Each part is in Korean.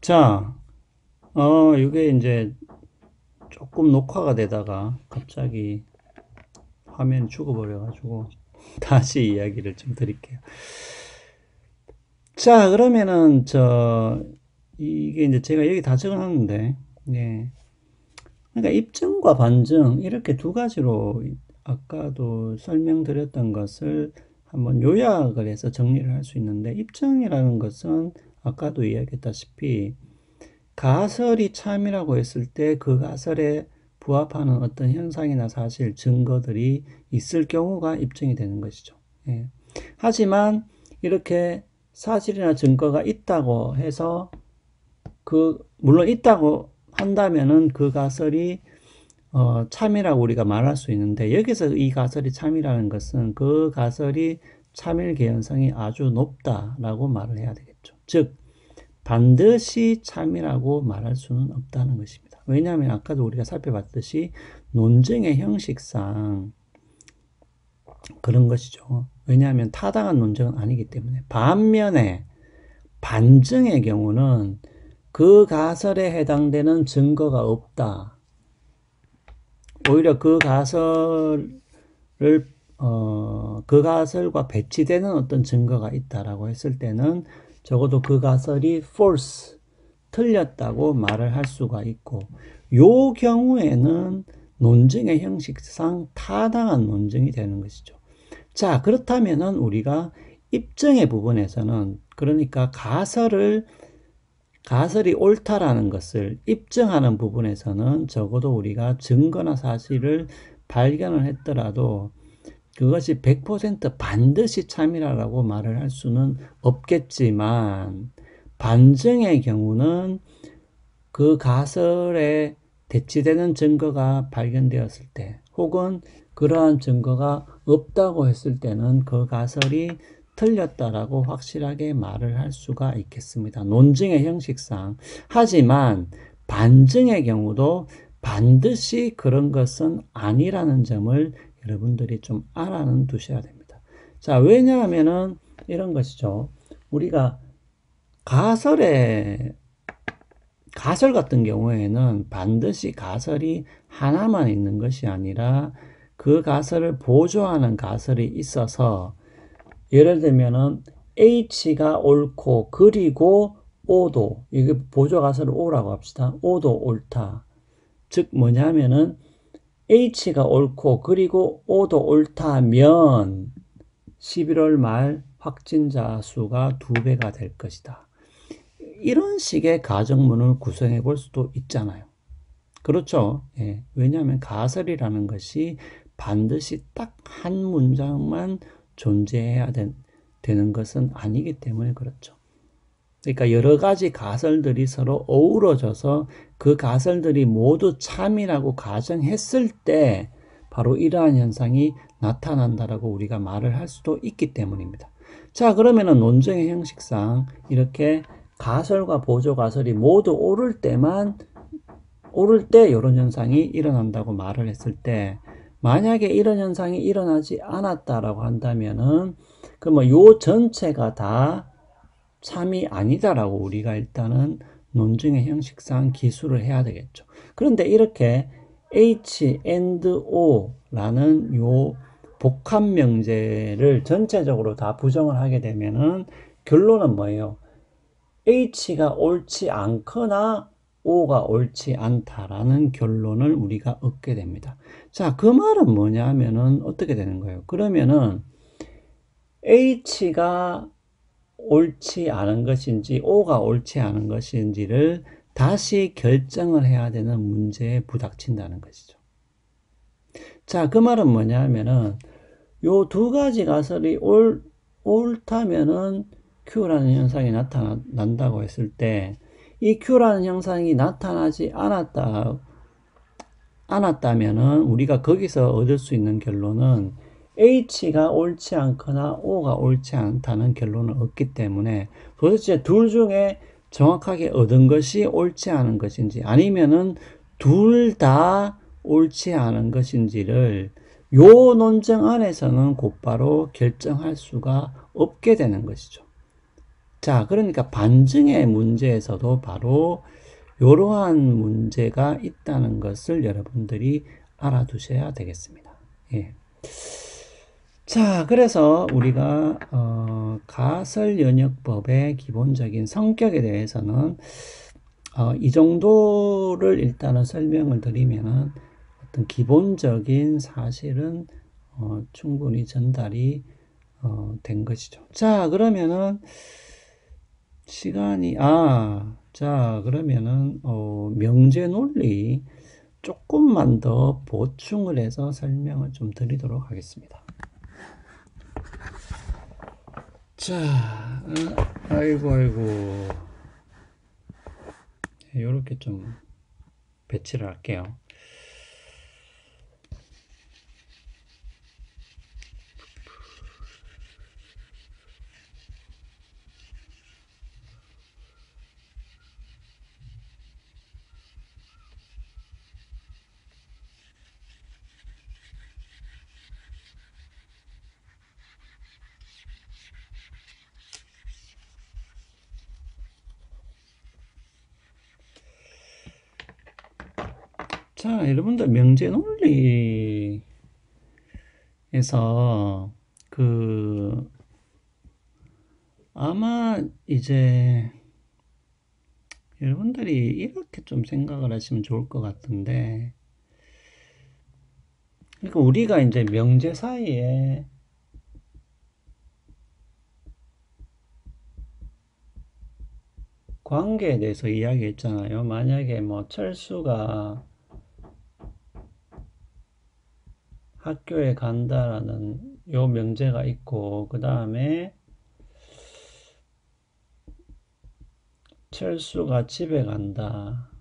자, 이게 이제 조금 녹화가 되다가 갑자기 화면이 죽어버려가지고 다시 이야기를 좀 드릴게요. 자, 그러면은 이게 이제 제가 여기 다 적어놨는데, 예. 그러니까 입증과 반증 이렇게 두 가지로 아까도 설명드렸던 것을 한번 요약을 해서 정리를 할 수 있는데, 입증이라는 것은 아까도 이야기했다시피 가설이 참이라고 했을 때 그 가설에 부합하는 어떤 현상이나 사실, 증거들이 있을 경우가 입증이 되는 것이죠. 예. 하지만 이렇게 사실이나 증거가 있다고 해서 물론 있다고 한다면은 그 가설이 참이라고 우리가 말할 수 있는데, 여기서 이 가설이 참이라는 것은 그 가설이 참일 개연성이 아주 높다라고 말을 해야 되겠죠. 즉 반드시 참이라고 말할 수는 없다는 것입니다. 왜냐하면 아까도 우리가 살펴봤듯이 논증의 형식상 그런 것이죠. 왜냐하면 타당한 논증은 아니기 때문에. 반면에 반증의 경우는 그 가설에 해당되는 증거가 없다. 오히려 그 가설과 배치되는 어떤 증거가 있다라고 했을 때는 적어도 그 가설이 false, 틀렸다고 말을 할 수가 있고, 요 경우에는 논증의 형식상 타당한 논증이 되는 것이죠. 자, 그렇다면은 우리가 입증의 부분에서는, 그러니까 가설이 옳다라는 것을 입증하는 부분에서는 적어도 우리가 증거나 사실을 발견을 했더라도 그것이 100% 반드시 참이라고 말을 할 수는 없겠지만, 반증의 경우는 그 가설에 대치되는 증거가 발견되었을 때, 혹은 그러한 증거가 없다고 했을 때는 그 가설이 틀렸다라고 확실하게 말을 할 수가 있겠습니다. 논증의 형식상. 하지만 반증의 경우도 반드시 그런 것은 아니라는 점을 여러분들이 좀 알아는 두셔야 됩니다. 자, 왜냐하면은 이런 것이죠. 우리가 가설 같은 경우에는 반드시 가설이 하나만 있는 것이 아니라 그 가설을 보조하는 가설이 있어서, 예를 들면은 H가 옳고 그리고 O도, 이게 보조 가설을 O라고 합시다. O도 옳다. 즉 뭐냐면은 H가 옳고 그리고 O도 옳다면 11월 말 확진자 수가 2배가 될 것이다. 이런 식의 가정문을 구성해 볼 수도 있잖아요. 그렇죠? 예. 왜냐하면 가설이라는 것이 반드시 딱 한 문장만 존재해야 되는 것은 아니기 때문에 그렇죠. 그러니까 여러 가지 가설들이 서로 어우러져서 그 가설들이 모두 참이라고 가정했을 때 바로 이러한 현상이 나타난다라고 우리가 말을 할 수도 있기 때문입니다. 자, 그러면은 논증의 형식상 이렇게 가설과 보조 가설이 모두 오를 때 이런 현상이 일어난다고 말을 했을 때, 만약에 이런 현상이 일어나지 않았다라고 한다면은 그러면 요 전체가 다 참이 아니다라고 우리가 일단은 논증의 형식상 기술을 해야 되겠죠. 그런데 이렇게 H and O라는 요 복합 명제를 전체적으로 다 부정을 하게 되면은 결론은 뭐예요? H가 옳지 않거나 O가 옳지 않다라는 결론을 우리가 얻게 됩니다. 자, 그 말은 뭐냐 하면은 어떻게 되는 거예요? 그러면은 H가 옳지 않은 것인지 O가 옳지 않은 것인지를 다시 결정을 해야 되는 문제에 부닥친다는 것이죠. 자, 그 말은 뭐냐 하면은 요 두 가지 가설이 옳다면은 Q라는 현상이 나타난다고 했을 때, 이 Q라는 현상이 나타나지 않았다면은 우리가 거기서 얻을 수 있는 결론은 H가 옳지 않거나 O가 옳지 않다는 결론을 얻기 때문에, 도대체 둘 중에 정확하게 얻은 것이 옳지 않은 것인지 아니면은 둘 다 옳지 않은 것인지를 요 논증 안에서는 곧바로 결정할 수가 없게 되는 것이죠. 자, 그러니까 반증의 문제에서도 바로 이러한 문제가 있다는 것을 여러분들이 알아두셔야 되겠습니다. 예. 자, 그래서 우리가 가설연역법의 기본적인 성격에 대해서는 이 정도를 일단은 설명을 드리면은 어떤 기본적인 사실은 충분히 전달이 된 것이죠. 자, 그러면은 시간이 자, 그러면은 명제 논리 조금만 더 보충을 해서 설명을 좀 드리도록 하겠습니다. 자, 아이고 요렇게 좀 배치를 할게요. 자, 여러분들 명제 논리에서 아마 이제 여러분들이 이렇게 좀 생각을 하시면 좋을 것 같은데, 그러니까 우리가 이제 명제 사이에 관계에 대해서 이야기했잖아요. 만약에 뭐 철수가 학교에 간다라는 요 명제가 있고, 그 다음에 철수가 집에 간다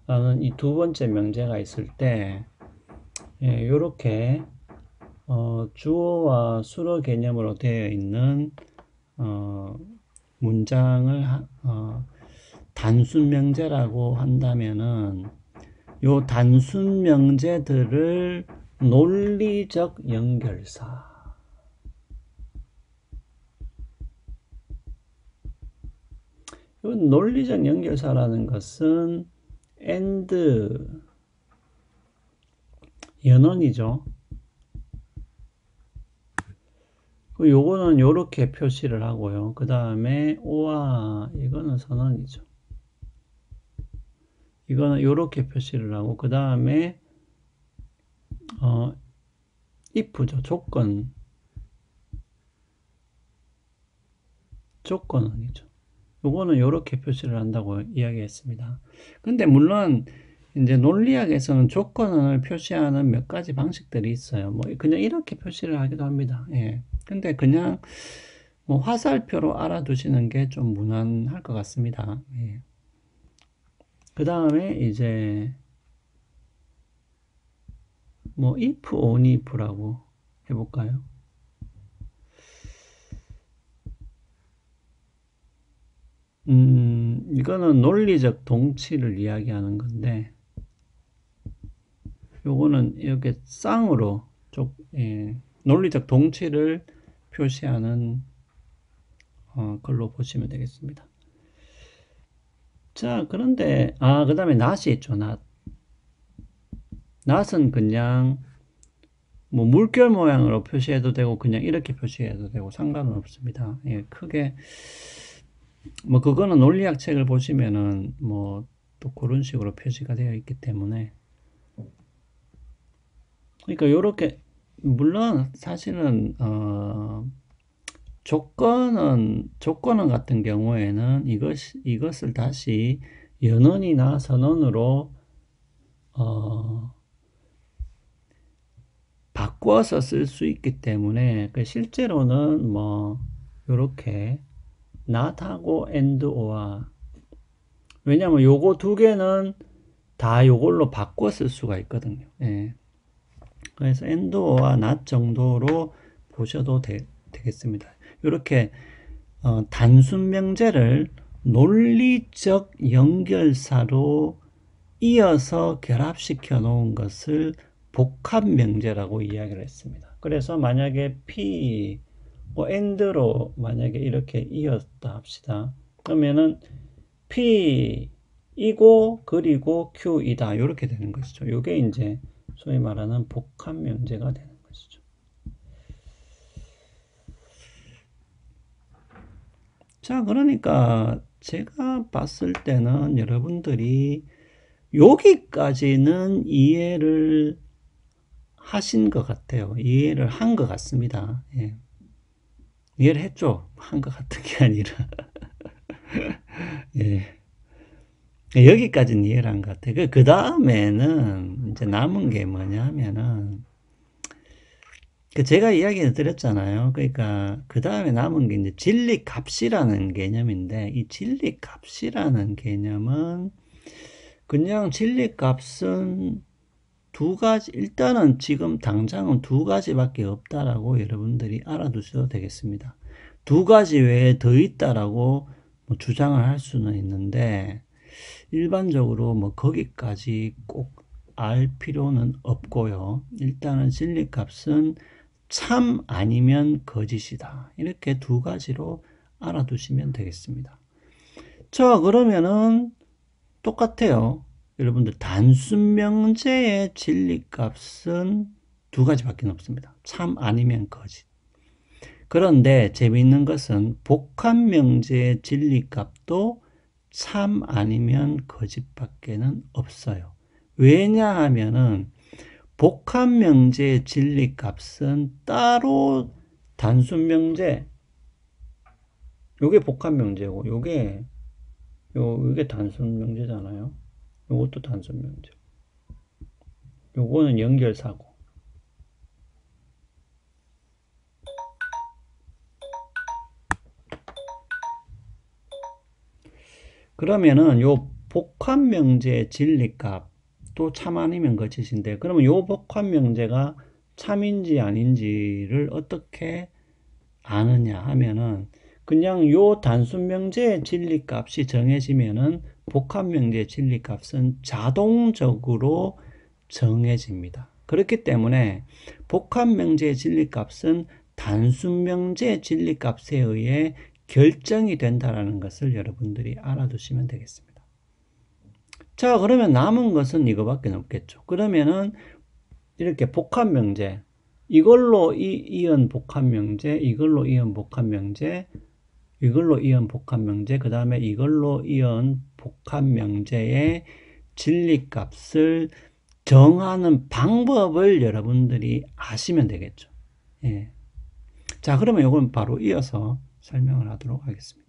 라는 이 두 번째 명제가 있을 때, 예, 요렇게 주어와 수어 개념으로 되어 있는 문장을 단순 명제라고 한다면은 요 단순 명제들을 논리적 연결사, 요 논리적 연결사라는 것은 and 연원이죠. 요거는 요렇게 표시를 하고요. 그 다음에 오와 이거는 선언이죠. 이거는 요렇게 표시를 하고, 그 다음에 if죠. 조건은이죠. 요거는 요렇게 표시를 한다고 이야기했습니다. 근데 물론 이제 논리학에서는 조건을 표시하는 몇 가지 방식들이 있어요. 뭐 그냥 이렇게 표시를 하기도 합니다. 예. 근데 그냥 뭐 화살표로 알아두시는 게 좀 무난할 것 같습니다. 예. 그 다음에 이제 뭐 if, only if라고 해볼까요? 이거는 논리적 동치를 이야기하는 건데, 요거는 이렇게 쌍으로 논리적 동치를 표시하는 걸로 보시면 되겠습니다. 자, 그런데 그 다음에 not이 있죠. not은 그냥 뭐 물결 모양으로 표시해도 되고 그냥 이렇게 표시해도 되고 상관은 없습니다. 예, 크게 뭐 그거는 논리학 책을 보시면은 뭐 또 그런 식으로 표시가 되어 있기 때문에, 그러니까 요렇게 물론 사실은 조건은 같은 경우에는 이것을 다시 연언이나 선언으로 바꿔서 쓸 수 있기 때문에 실제로는 뭐 요렇게 not하고 and or와, 왜냐면 요거 두 개는 다 요걸로 바꿔 쓸 수가 있거든요. 예. 그래서 and or와 not 정도로 보셔도 되겠습니다. 이렇게 단순 명제를 논리적 연결사로 이어서 결합시켜 놓은 것을 복합 명제라고 이야기를 했습니다. 그래서 만약에 P, 뭐 AND로 만약에 이렇게 이었다 합시다. 그러면은 P 이고 그리고 Q이다 이렇게 되는 것이죠. 이게 이제 소위 말하는 복합 명제가 되는 것이죠. 자, 그러니까 제가 봤을 때는 여러분들이 여기까지는 이해를 하신 것 같아요. 이해를 한 것 같습니다. 예. 이해를 했죠? 한 것 같은 게 아니라. 예. 여기까지는 이해를 한 것 같아요. 그 다음에는 이제 남은 게 뭐냐 하면은, 제가 이야기를 드렸잖아요. 그러니까 그 다음에 남은 게 이제 진리값이라는 개념인데, 이 진리값이라는 개념은 그냥 진리값은 두 가지, 일단은 지금 당장은 두 가지밖에 없다라고 여러분들이 알아두셔도 되겠습니다. 두 가지 외에 더 있다라고 뭐 주장을 할 수는 있는데, 일반적으로 뭐 거기까지 꼭 알 필요는 없고요. 일단은 진리값은 참 아니면 거짓이다. 이렇게 두 가지로 알아두시면 되겠습니다. 자, 그러면은 똑같아요. 여러분들 단순 명제의 진리값은 두 가지밖에 없습니다. 참 아니면 거짓. 그런데 재미있는 것은 복합 명제의 진리값도 참 아니면 거짓밖에는 없어요. 왜냐하면은 복합 명제의 진리값은 따로 단순 명제, 요게 복합 명제고 요게 단순 명제잖아요. 요것도 단순 명제. 요거는 연결사고. 그러면은 요 복합 명제의 진리값도 참 아니면 거짓인데, 그러면 요 복합 명제가 참인지 아닌지를 어떻게 아느냐 하면은 그냥 요 단순 명제의 진리값이 정해지면은 복합 명제의 진리값은 자동적으로 정해집니다. 그렇기 때문에 복합 명제의 진리값은 단순 명제의 진리값에 의해 결정이 된다는 것을 여러분들이 알아두시면 되겠습니다. 자, 그러면 남은 것은 이거밖에 없겠죠. 그러면은 이렇게 복합 명제, 이걸로 이은 복합 명제, 이걸로 이은 복합 명제, 이걸로 이은 복합 명제, 그 다음에 이걸로 이은 복합 명제의 진리값을 정하는 방법을 여러분들이 아시면 되겠죠. 예. 자, 그러면 이건 바로 이어서 설명을 하도록 하겠습니다.